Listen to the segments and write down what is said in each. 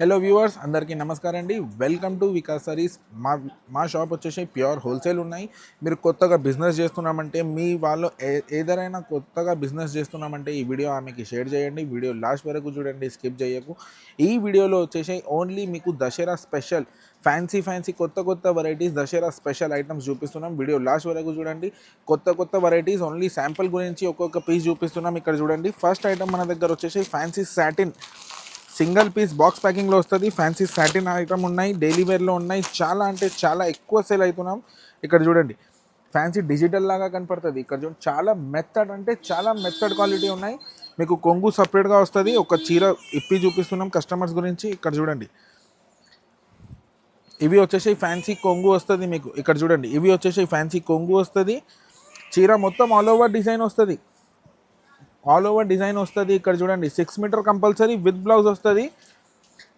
Hello viewers అందరికీ నమస్కారం అండి. Welcome to Vikas saris. మా షాప్ వచ్చేసి ప్యూర్ హోల్సేల్ ఉన్నాయి. మీరు కొత్తగా బిజినెస్ చేస్తున్నామంటే మీ వాళ్ళు ఏదైనా కొత్తగా బిజినెస్ చేస్తున్నామంటే ఈ వీడియో ఆమెకి షేర్ చేయండి. వీడియో లాస్ట్ వరకు చూడండి, స్కిప్ చేయకు. ఈ వీడియోలో వచ్చేసి ఓన్లీ మీకు దసరా స్పెషల్ ఫ్యాన్సీ కొత్త వెరైటీస్ దసరా స్పెషల్ ఐటమ్స్ చూపిస్తున్నాం. వీడియో లాస్ట్ వరకు చూడండి. కొత్త వెరైటీస్ ఓన్లీ శాంపుల్ గురించి ఒక్కొక్క పీస్ చూపిస్తున్నాం. ఇక్కడ చూడండి, ఫస్ట్ ఐటమ్ మన దగ్గర వచ్చేసి fancy satin single piece box ప్యాకింగ్లో వస్తుంది. ఫ్యాన్సీ సాటిన్ ఐటమ్ ఉన్నాయి, డైలీ వేర్లో ఉన్నాయి. చాలా అంటే చాలా ఎక్కువ సేల్ అవుతున్నాం. ఇక్కడ చూడండి, ఫ్యాన్సీ డిజిటల్ లాగా కనపడుతుంది. ఇక్కడ చూడండి, చాలా మెత్తడ్ అంటే చాలా మెత్తడ్ క్వాలిటీ ఉన్నాయి. మీకు కొంగు సపరేట్గా వస్తుంది. ఒక చీర ఇప్పి చూపిస్తున్నాం కస్టమర్స్ గురించి. ఇక్కడ చూడండి, ఇవి వచ్చేసి ఫ్యాన్సీ కొంగు వస్తుంది మీకు. ఇక్కడ చూడండి, ఇవి వచ్చేసి ఫ్యాన్సీ కొంగు వస్తుంది. చీర మొత్తం ఆల్ ఓవర్ డిజైన్ వస్తుంది. ఇక్కడ చూడండి, 6 మీటర్ కంపల్సరీ విత్ బ్లౌజ్ వస్తుంది.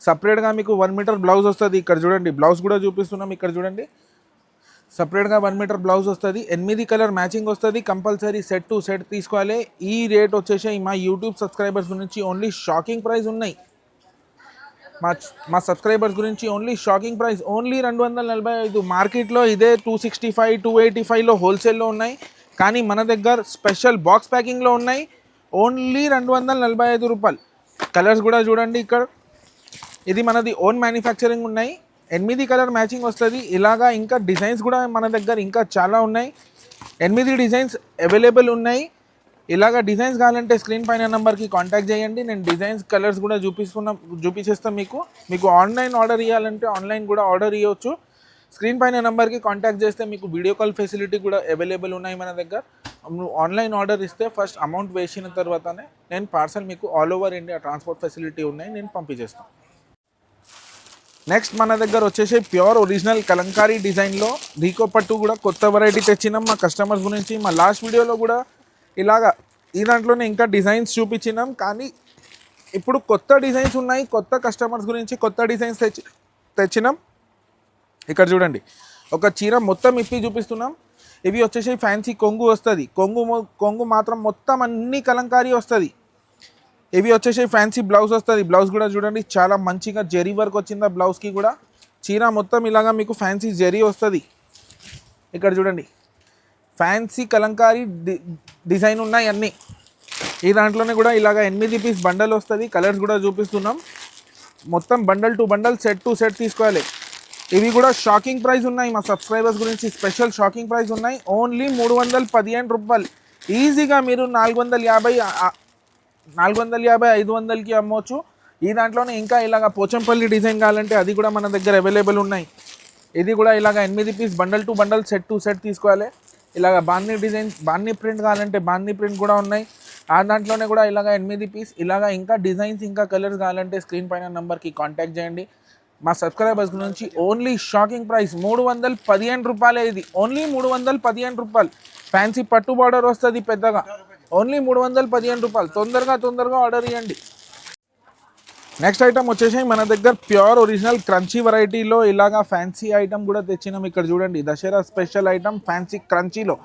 సపరేట్గా మీకు 1 మీటర్ బ్లౌజ్ వస్తుంది. ఇక్కడ చూడండి, బ్లౌజ్ కూడా చూపిస్తున్నాం. ఇక్కడ చూడండి, సపరేట్గా 1 మీటర్ బ్లౌజ్ వస్తుంది. 8 కలర్ మ్యాచింగ్ వస్తుంది. కంపల్సరీ సెట్ టు సెట్ తీసుకోవాలి. ఈ రేట్ వచ్చేసి మా యూట్యూబ్ సబ్స్క్రైబర్స్ గురించి ఓన్లీ షాకింగ్ ప్రైస్ ఉన్నాయి. మా సబ్స్క్రైబర్స్ గురించి ఓన్లీ షాకింగ్ ప్రైస్ ఓన్లీ 245. మార్కెట్లో ఇదే 265 285లో హోల్సేల్లో ఉన్నాయి. కానీ మన దగ్గర స్పెషల్ బాక్స్ ప్యాకింగ్లో ఉన్నాయి. ఓన్లీ 245 రూపాయలు. కలర్స్ కూడా చూడండి. ఇక్కడ ఇది మనది ఓన్ మ్యానుఫ్యాక్చరింగ్ ఉన్నాయి. 8 కలర్ మ్యాచింగ్ వస్తుంది. ఇలాగా ఇంకా డిజైన్స్ కూడా మన దగ్గర ఇంకా చాలా ఉన్నాయి. 8 డిజైన్స్ అవైలబుల్ ఉన్నాయి. ఇలాగ డిజైన్స్ కావాలంటే స్క్రీన్ పైన నెంబర్కి కాంటాక్ట్ చేయండి. నేను డిజైన్స్ కలర్స్ కూడా చూపించేస్తాను మీకు ఆన్లైన్ ఆర్డర్ ఇవ్వాలంటే ఆన్లైన్ కూడా ఆర్డర్ ఇవ్వచ్చు. స్క్రీన్ పైన నెంబర్కి కాంటాక్ట్ చేస్తే మీకు వీడియో కాల్ ఫెసిలిటీ కూడా అవైలబుల్ ఉన్నాయి మన దగ్గర. ఆన్లైన్ ఆర్డర్ ఇస్తే ఫస్ట్ అమౌంట్ వేసిన తర్వాతనే నేను పార్సల్ మీకు all over India transport facility ఉన్నాయి, నేను పంపించేస్తాను. నెక్స్ట్ మన దగ్గర వచ్చేసి ప్యూర్ ఒరిజినల్ కలంకారీ డిజైన్లో రీకో పట్టు కూడా కొత్త వెరైటీ తెచ్చినాం మా కస్టమర్స్ గురించి. మా లాస్ట్ వీడియోలో కూడా ఇలాగా ఈ దాంట్లోనే ఇంకా డిజైన్స్ చూపించినాం. కానీ ఇప్పుడు కొత్త డిజైన్స్ ఉన్నాయి. కొత్త కస్టమర్స్ గురించి కొత్త డిజైన్స్ తెచ్చినాం. ఇక్కడ చూడండి, ఒక చీర మొత్తం ఇప్పి చూపిస్తున్నాం. ఇవి వచ్చేసి ఫ్యాన్సీ కొంగు వస్తుంది. కొంగు మాత్రం మొత్తం అన్ని కలంకారీ వస్తుంది. ఇవి వచ్చేసి ఫ్యాన్సీ బ్లౌజ్ వస్తుంది. బ్లౌజ్ కూడా చూడండి, చాలా మంచిగా జరీ వర్క్ వచ్చింది ఆ బ్లౌజ్కి కూడా. చీర మొత్తం ఇలాగా మీకు ఫ్యాన్సీ జరీ వస్తుంది. ఇక్కడ చూడండి, ఫ్యాన్సీ కలంకారీ డిజైన్ ఉన్నాయి అన్నీ. ఈ దాంట్లోనే కూడా ఇలాగ 8 పీస్ బండల్ వస్తుంది. కలర్స్ కూడా చూపిస్తున్నాం. మొత్తం bundle to bundle set to set తీసుకోవాలి. ఇవి కూడా షాకింగ్ ప్రైస్ ఉన్నాయి. మా సబ్స్క్రైబర్స్ గురించి స్పెషల్ షాకింగ్ ప్రైస్ ఉన్నాయి. ఓన్లీ 315 రూపాయలు. ఈజీగా మీరు 450 500కి అమ్మవచ్చు. ఈ దాంట్లోనే ఇంకా ఇలాగ పోచంపల్లి డిజైన్ కావాలంటే అది కూడా మన దగ్గర అవైలబుల్ ఉన్నాయి. ఇది కూడా ఇలాగ 8 piece bundle to bundle set to set తీసుకోవాలి. ఇలాగ బాందీ డిజైన్ బాందీ ప్రింట్ కావాలంటే బాందీ ప్రింట్ కూడా ఉన్నాయి. ఆ దాంట్లోనే కూడా ఇలాగ 8 పీస్. ఇలాగ ఇంకా డిజైన్స్ ఇంకా కలర్స్ కావాలంటే స్క్రీన్ పైన నెంబర్కి కాంటాక్ట్ చేయండి. మా సబ్స్క్రైబర్స్ నుంచి ఓన్లీ షాకింగ్ ప్రైస్ 315 రూపాయలే. ఇది ఓన్లీ 315 రూపాయలు. ఫ్యాన్సీ పట్టు బార్డర్ వస్తుంది పెద్దగా. ఓన్లీ 315 రూపాయలు. తొందరగా ఆర్డర్ ఇవ్వండి. నెక్స్ట్ ఐటమ్ వచ్చేసి మన దగ్గర ప్యూర్ ఒరిజినల్ క్రంచీ వెరైటీలో ఇలాగా ఫ్యాన్సీ ఐటమ్ కూడా తెచ్చినాం. ఇక్కడ చూడండి, దసరా స్పెషల్ ఐటమ్ ఫ్యాన్సీ క్రంచీలో.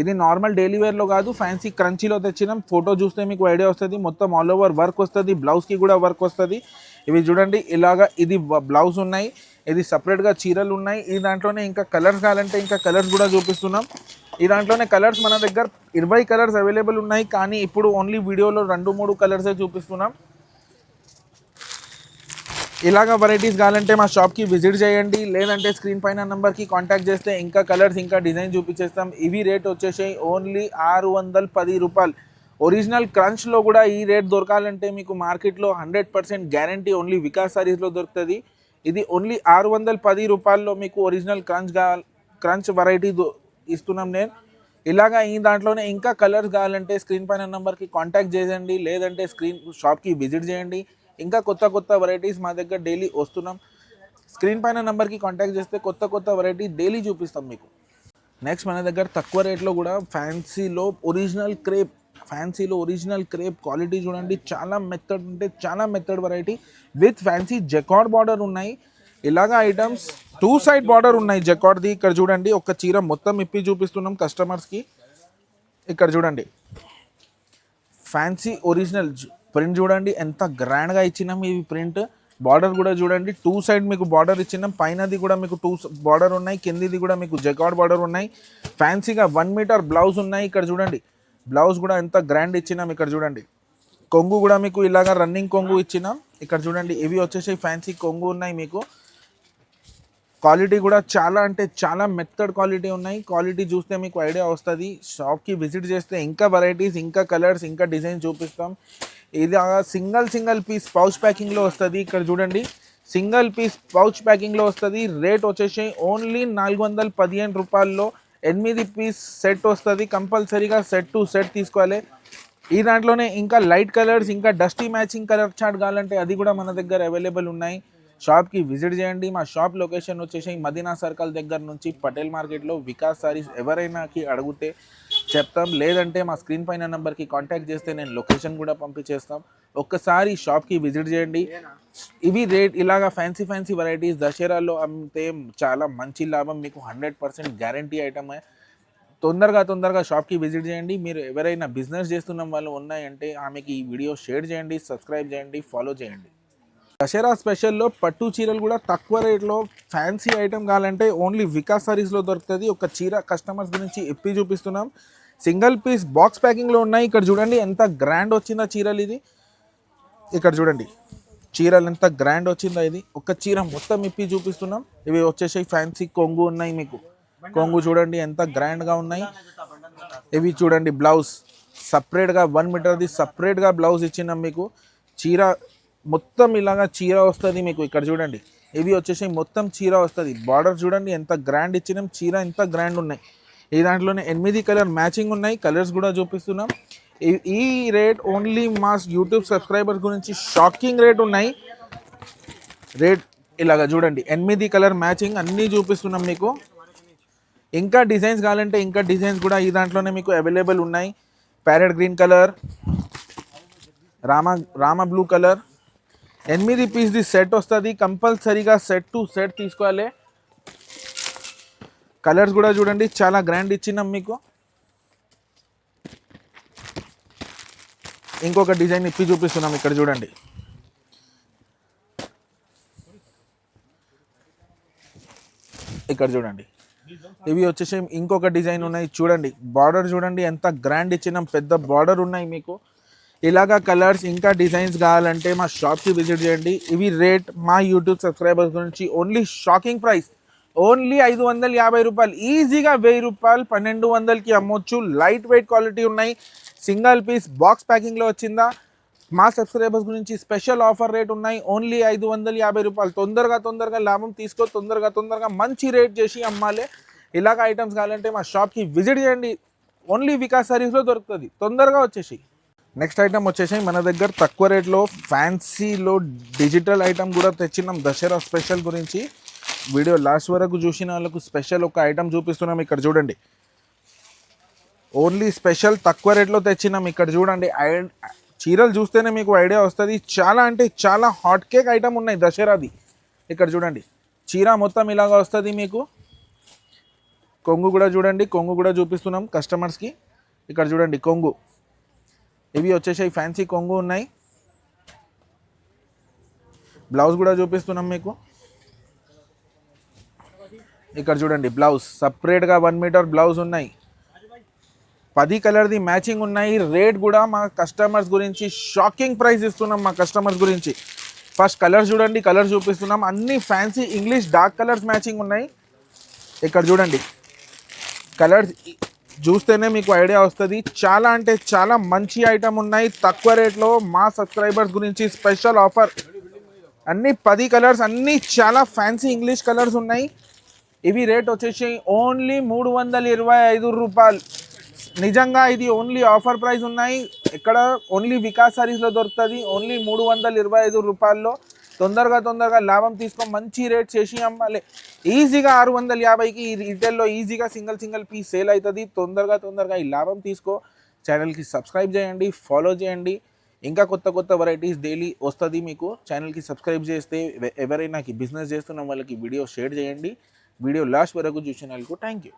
ఇది నార్మల్ డైలీ వేర్లో కాదు, ఫ్యాన్సీ క్రంచీలో తెచ్చినాం. ఫోటో చూస్తే మీకు ఐడియా వస్తుంది. మొత్తం ఆల్ ఓవర్ వర్క్ వస్తుంది. బ్లౌజ్కి కూడా వర్క్ వస్తుంది. ఇవి చూడండి, ఇలాగా ఇది బ్లౌజ్ ఉన్నాయి. ఇది సపరేట్గా చీరలు ఉన్నాయి. ఈ దాంట్లోనే ఇంకా కలర్స్ కావాలంటే ఇంకా కలర్స్ కూడా చూపిస్తున్నాం. ఈ దాంట్లోనే కలర్స్ మన దగ్గర 20 కలర్స్ అవైలబుల్ ఉన్నాయి. కానీ ఇప్పుడు ఓన్లీ వీడియోలో 2-3 కలర్సే చూపిస్తున్నాం. ఇలాగ వెరైటీస్ కావాలంటే మా షాప్కి విజిట్ చేయండి. లేదంటే స్క్రీన్ పైన నెంబర్కి కాంటాక్ట్ చేస్తే ఇంకా కలర్స్ ఇంకా డిజైన్ చూపించేస్తాం. ఇవి రేట్ వచ్చేసి ఓన్లీ 610 రూపాయలు. ఒరిజినల్ క్రంచ్లో కూడా ఈ రేట్ దొరకాలంటే మీకు మార్కెట్లో 100% గ్యారంటీ ఓన్లీ వికాస్ సారీస్లో దొరుకుతుంది. ఇది ఓన్లీ 610 రూపాయల్లో మీకు ఒరిజినల్ క్రంచ్ వెరైటీ ఇస్తున్నాం నేను. ఇలాగా ఈ దాంట్లోనే ఇంకా కలర్స్ కావాలంటే స్క్రీన్ పైన నెంబర్కి కాంటాక్ట్ చేయండి. లేదంటే షాప్కి విజిట్ చేయండి. ఇంకా కొత్త వెరైటీస్ మా దగ్గర డైలీ వస్తున్నాం. స్క్రీన్ పైన నెంబర్కి కాంటాక్ట్ చేస్తే కొత్త వెరైటీ డైలీ చూపిస్తాం మీకు. నెక్స్ట్ మన దగ్గర తక్కువ రేట్లో కూడా ఫ్యాన్సీలో ఒరిజినల్ క్రేప్ క్వాలిటీ చూడండి. చాలా మెథడ్ అంటే చాలా method variety with fancy jacquard border ఉన్నాయి. ఇలాగా ఐటమ్స్ 2 సైడ్ బార్డర్ ఉన్నాయి జకార్డ్ది. ఇక్కడ చూడండి, ఒక చీర మొత్తం ఇప్పి చూపిస్తున్నాం కస్టమర్స్కి. ఇక్కడ చూడండి, ఫ్యాన్సీ ఒరిజినల్ ప్రింట్ చూడండి ఎంత గ్రాండ్గా ఇచ్చినాం. ఈ ప్రింట్ బార్డర్ కూడా చూడండి, 2 సైడ్ మీకు బార్డర్ ఇచ్చినాం. పైనది కూడా మీకు 2 బార్డర్ ఉన్నాయి, కిందిది కూడా మీకు జకార్డ్ బార్డర్ ఉన్నాయి. ఫ్యాన్సీగా 1 మీటర్ బ్లౌజ్ ఉన్నాయి. ఇక్కడ చూడండి బ్లౌజ్ కూడా ఎంత గ్రాండ్ ఇచ్చినాం. ఇక్కడ చూడండి కొంగు కూడా మీకు ఇలాగా రన్నింగ్ కొంగు ఇచ్చినాం. ఇక్కడ చూడండి ఇవి వచ్చేసి ఫ్యాన్సీ కొంగు ఉన్నాయి. మీకు క్వాలిటీ కూడా చాలా అంటే చాలా మెత్తడ్ క్వాలిటీ ఉన్నాయి. క్వాలిటీ చూస్తే మీకు ఐడియా వస్తుంది. షాప్కి విజిట్ చేస్తే ఇంకా వెరైటీస్, ఇంకా కలర్స్, ఇంకా డిజైన్ చూపిస్తాం. ఇది సింగిల్ పీస్ పౌచ్ ప్యాకింగ్లో వస్తుంది. ఇక్కడ చూడండి సింగిల్ పీస్ పౌచ్ ప్యాకింగ్లో వస్తుంది. రేట్ వచ్చేసి ఓన్లీ 415 రూపాయల్లో 8 పీస్ సెట్ వస్తుంది. కంపల్సరీగా సెట్ టు సెట్ తీసుకోవాలి. ఈ దాంట్లోనే ఇంకా లైట్ కలర్స్, ఇంకా డస్టీ మ్యాచింగ్ కలర్ చార్ట్ కావాలంటే అది కూడా మన దగ్గర అవైలబుల్ ఉన్నాయి. షాప్కి విజిట్ చేయండి. మా షాప్ లొకేషన్ వచ్చేసి మదీనా సర్కిల్ దగ్గర నుంచి పటేల్ మార్కెట్లో వికాస్ సారీస్. ఎవరైనాకి అడిగితే చెప్తాం, లేదంటే మా స్క్రీన్ పైన నెంబర్కి కాంటాక్ట్ చేస్తే నేను లొకేషన్ కూడా పంపించేస్తాం. ఒక్కసారి షాప్కి విజిట్ చేయండి. ఇవి రేట్ ఇలాగా ఫ్యాన్సీ వెరైటీస్ దసరాలో అమ్మితే చాలా మంచి లాభం మీకు 100% గ్యారంటీ ఐటమే. తొందరగా షాప్కి విజిట్ చేయండి. మీరు ఎవరైనా బిజినెస్ చేస్తున్న వాళ్ళు ఉన్నాయంటే ఆమెకి ఈ వీడియో షేర్ చేయండి, సబ్స్క్రైబ్ చేయండి, ఫాలో చేయండి. దసరా స్పెషల్లో పట్టు చీరలు కూడా తక్కువ రేట్లో ఫ్యాన్సీ ఐటమ్ కావాలంటే ఓన్లీ వికాస్ సారీస్లో దొరుకుతుంది. ఒక చీర కస్టమర్స్ గురించి ఎప్పి చూపిస్తున్నాం. సింగిల్ పీస్ బాక్స్ ప్యాకింగ్లో ఉన్నాయి. ఇక్కడ చూడండి ఎంత గ్రాండ్ వచ్చిందో చీరలు. ఇది ఇక్కడ చూడండి చీరలు ఎంత గ్రాండ్ వచ్చిందో. ఇది ఒక చీర మొత్తం ఇప్పి చూపిస్తున్నాం. ఇవి వచ్చేసి ఫ్యాన్సీ కొంగు ఉన్నాయి. మీకు కొంగు చూడండి ఎంత గ్రాండ్గా ఉన్నాయి. ఇవి చూడండి బ్లౌజ్ సపరేట్గా 1 మీటర్ది సపరేట్గా బ్లౌజ్ ఇచ్చినాం. మీకు చీర మొత్తం ఇలాగా చీర వస్తుంది మీకు. ఇక్కడ చూడండి ఇవి వచ్చేసి మొత్తం చీర వస్తుంది. బార్డర్ చూడండి ఎంత గ్రాండ్ ఇచ్చినాం. చీర ఎంత గ్రాండ్ ఉన్నాయి. ఈ దాంట్లోనే 8 కలర్ మ్యాచింగ్ ఉన్నాయి. కలర్స్ కూడా చూపిస్తున్నాం. ఈ రేట్ ఓన్లీ మా యూట్యూబ్ సబ్స్క్రైబర్స్ గురించి షాకింగ్ రేట్ ఉన్నాయి. రేట్ ఇలాగా చూడండి 8 కలర్ మ్యాచింగ్ అన్నీ చూపిస్తున్నాం మీకు. ఇంకా డిజైన్స్ కావాలంటే ఇంకా డిజైన్స్ కూడా ఈ దాంట్లోనే మీకు అవైలబుల్ ఉన్నాయి. ప్యారెట్ గ్రీన్ కలర్, రామ బ్లూ కలర్, 8 పీస్ది సెట్ వస్తుంది. కంపల్సరీగా సెట్ టు సెట్ తీసుకోవాలి. కలర్స్ కూడా చూడండి చాలా గ్రాండ్ ఇచ్చినాం మీకు. ఇంకొక డిజైన్ ఇప్పి చూపిస్తున్నాం. ఇక్కడ చూడండి ఇక్కడ చూడండి ఇవి వచ్చేసి ఇంకొక డిజైన్ ఉన్నాయి. చూడండి బార్డర్ చూడండి ఎంత గ్రాండ్ ఇచ్చినాం. పెద్ద బార్డర్ ఉన్నాయి మీకు. ఇలాగా కలర్స్ ఇంకా డిజైన్స్ కావాలంటే మా షాప్కి విజిట్ చేయండి. ఇవి రేట్ మా యూట్యూబ్ సబ్స్క్రైబర్స్ గురించి ఓన్లీ షాకింగ్ ప్రైస్ ఓన్లీ 550 రూపాయలు. ఈజీగా 1000 రూపాయలు 1200కి అమ్మొచ్చు. లైట్ వెయిట్ క్వాలిటీ ఉన్నాయి. సింగిల్ పీస్ బాక్స్ ప్యాకింగ్లో వచ్చిందా. మా సబ్స్క్రైబర్స్ గురించి స్పెషల్ ఆఫర్ రేట్ ఉన్నాయి. ఓన్లీ 550 రూపాయలు. తొందరగా లాభం తీసుకో. తొందరగా మంచి రేట్ చేసి అమ్మాలి. ఇలాగ ఐటమ్స్ కావాలంటే మా షాప్కి విజిట్ చేయండి. ఓన్లీ వికాస్ సారీస్లో దొరుకుతుంది. తొందరగా వచ్చేసి నెక్స్ట్ ఐటమ్ వచ్చేసి మన దగ్గర తక్కువ రేట్లో ఫ్యాన్సీలో డిజిటల్ ఐటమ్ కూడా తెచ్చినాం దసరా స్పెషల్ గురించి. వీడియో లాస్ట్ వరకు చూసిన వాళ్ళకు స్పెషల్ ఒక ఐటమ్ చూపిస్తున్నాం. ఇక్కడ చూడండి ఓన్లీ స్పెషల్ తక్కువ రేట్లో తెచ్చినాం. ఇక్కడ చూడండి చీరలు చూస్తేనే మీకు ఐడియా వస్తుంది. చాలా అంటే చాలా హాట్ కేక్ ఐటమ్ ఉన్నాయి దసరాది. ఇక్కడ చూడండి చీర మొత్తం ఇలాగా వస్తుంది మీకు. కొంగు కూడా చూడండి, కొంగు కూడా చూపిస్తున్నాం కస్టమర్స్కి. ఇక్కడ చూడండి కొంగు, ఇవి వచ్చేసి ఫ్యాన్సీ కొంగు ఉన్నాయి. బ్లౌజ్ కూడా చూపిస్తున్నాం మీకు. ఇక్కడ చూడండి బ్లౌజ్ సపరేట్గా 1 మీటర్ బ్లౌజ్ ఉన్నాయి. 10 కలర్ది మ్యాచింగ్ ఉన్నాయి. రేట్ కూడా మా కస్టమర్స్ గురించి షాకింగ్ ప్రైస్ ఇస్తున్నాం. మా కస్టమర్స్ గురించి ఫస్ట్ కలర్ చూడండి, కలర్ చూపిస్తున్నాం. అన్ని fancy English dark colours matching ఉన్నాయి. ఇక్కడ చూడండి కలర్స్ చూస్తేనే మీకు ఐడియా వస్తుంది. చాలా అంటే చాలా మంచి ఐటమ్ ఉన్నాయి తక్కువ రేట్లో. మా సబ్స్క్రైబర్స్ గురించి స్పెషల్ ఆఫర్. అన్ని 10 కలర్స్, అన్నీ చాలా ఫ్యాన్సీ ఇంగ్లీష్ కలర్స్ ఉన్నాయి. ఇవి రేట్ వచ్చేసి ఓన్లీ 325 రూపాయలు. నిజంగా ఇది ఓన్లీ ఆఫర్ ప్రైస్ ఉన్నాయి. ఇక్కడ ఓన్లీ వికాస్ సారీస్లో దొరుకుతుంది. ఓన్లీ 325 రూపాయల్లో. తొందరగా లాభం తీసుకొని మంచి రేట్ చేసి అమ్మాలి. ఈజీగా 650కి ఈ రీటైల్లో ఈజీగా సింగిల్ పీస్ సేల్ అవుతుంది. తొందరగా ఈ లాభం తీసుకో. ఛానల్కి సబ్స్క్రైబ్ చేయండి, ఫాలో చేయండి. ఇంకా కొత్త వెరైటీస్ డైలీ వస్తుంది మీకు. ఛానల్కి సబ్స్క్రైబ్ చేస్తే ఎవరైనా బిజినెస్ చేస్తున్న వాళ్ళకి వీడియో షేర్ చేయండి. వీడియో లాస్ట్ వరకు చూసిన వాళ్ళకు థ్యాంక్ యూ.